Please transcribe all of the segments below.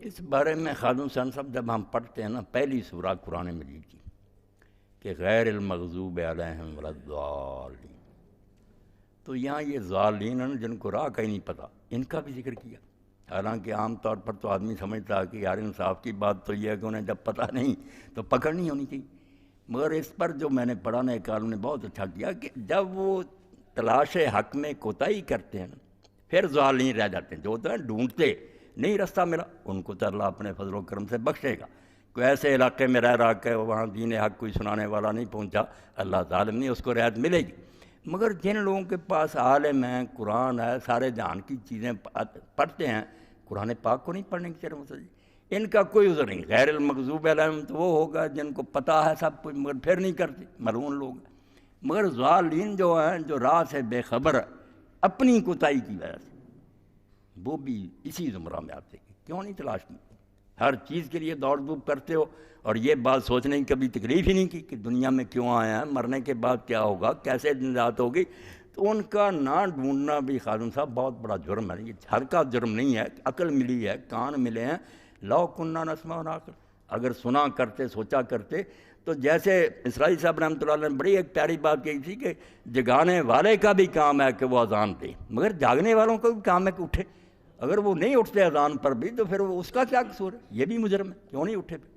اس بارے میں خادم حسین صاحب جب ہم پڑھتے ہیں نا پہلی سورہ قرآن مجید کی کہ غیر المغضوب علیہم ولا الضالین، تو یہاں یہ ضالین ہیں جن کو راہ کا ہی نہیں پتہ، ان کا بھی ذکر کیا۔ حالانکہ عام طور پر تو آدمی سمجھتا ہے کہ یار انصاف کی بات تو یہ ہے کہ انہیں جب پتہ نہیں تو پکڑ نہیں ہونی چاہیے، مگر اس پر جو میں نے پڑھا نا ایک عالم نے بہت اچھا کیا کہ جب وہ تلاش حق میں کوتاہی کرتے ہیں پھر ضالین رہ جاتے ہیں، جو ہوتا ہے ڈھونڈتے نہیں رستہ ملا، ان کو تو اللہ اپنے فضل و کرم سے بخشے گا۔ کوئی ایسے علاقے میں رہ رہا کہ وہاں دین حق کوئی سنانے والا نہیں پہنچا، اللہ ظالم نہیں، اس کو رعایت ملے گی۔ مگر جن لوگوں کے پاس عالم ہے، قرآن ہے، سارے جہان کی چیزیں پڑھتے ہیں، قرآن پاک کو نہیں پڑھنے کی چرم سے، ان کا کوئی عذر نہیں۔ غیر المغضوب علیہم تو وہ ہوگا جن کو پتہ ہے سب کچھ مگر پھر نہیں کرتے، ملعون لوگ ہیں۔ مگر ضالین جو ہیں، جو راہ سے بے خبر اپنی کوتاہی کی وجہ سے، وہ بھی اسی زمرہ میں آتے ہیں۔ کیوں نہیں تلاش کی؟ ہر چیز کے لیے دوڑ دھوپ کرتے ہو، اور یہ بات سوچنے کی کبھی تکلیف ہی نہیں کی کہ دنیا میں کیوں آئے ہیں، مرنے کے بعد کیا ہوگا، کیسے دن رات ہوگی۔ تو ان کا نہ ڈھونڈنا بھی خادم صاحب بہت بڑا جرم ہے، یہ ہلکا جرم نہیں ہے۔ عقل ملی ہے، کان ملے ہیں، لو کننا نسمع ونعقل، اگر سنا کرتے، سوچا کرتے تو جیسے اسرائیل صاحب رحمۃ اللہ علیہ نے بڑی ایک پیاری بات کہی تھی کہ جگانے والے کا بھی کام ہے کہ وہ اذان دے، مگر جاگنے والوں کا بھی کام ہے کہ اٹھے۔ اگر وہ نہیں اٹھتے اذان پر بھی تو پھر وہ اس کا کیا قصور ہے؟ یہ بھی مجرم ہے، کیوں نہیں اٹھے پھر؟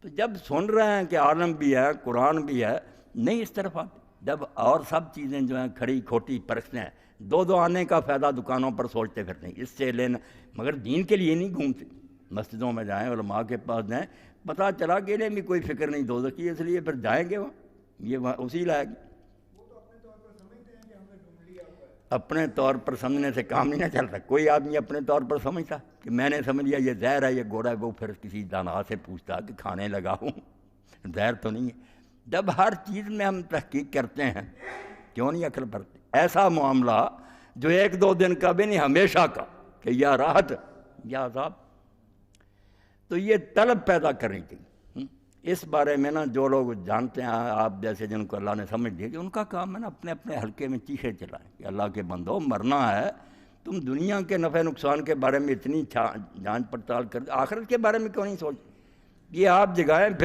تو جب سن رہے ہیں کہ عالم بھی ہے، قرآن بھی ہے، نہیں اس طرف آتے۔ جب اور سب چیزیں جو ہیں کھڑی کھوٹی پرکھتے ہیں، دو آنے کا فائدہ دکانوں پر سوچتے پھرتے ہیں، اس سے لینا، مگر دین کے لیے نہیں گھومتے۔ مسجدوں میں جائیں، علماء کے پاس جائیں، پتہ چلا کہ انہیں بھی کوئی فکر نہیں دوزخ کی، اس لیے پھر جائیں گے وہاں، یہ وہاں اسی لائق۔ اپنے طور پر سمجھنے سے کام نہیں نہ چلتا۔ کوئی آدمی اپنے طور پر سمجھتا کہ میں نے سمجھ لیا یہ زہر ہے، یہ گوڑا ہے، وہ پھر کسی دانا سے پوچھتا کہ کھانے لگا ہوں، زہر تو نہیں ہے۔ جب ہر چیز میں ہم تحقیق کرتے ہیں، کیوں نہیں عقل برتتے؟ ایسا معاملہ جو ایک دو دن کا بھی نہیں، ہمیشہ کا، کہ یا راحت یا عذاب، تو یہ طلب پیدا کرنی چاہیے۔ اس بارے میں نا جو لوگ جانتے ہیں، آپ جیسے جن کو اللہ نے سمجھ دیا کہ ان کا کام ہے نا اپنے اپنے حلقے میں چیخے چلائیں کہ اللہ کے بندو مرنا ہے، تم دنیا کے نفع نقصان کے بارے میں اتنی جانچ پڑتال کر، آخرت کے بارے میں کیوں نہیں سوچ؟ یہ آپ جگائیں۔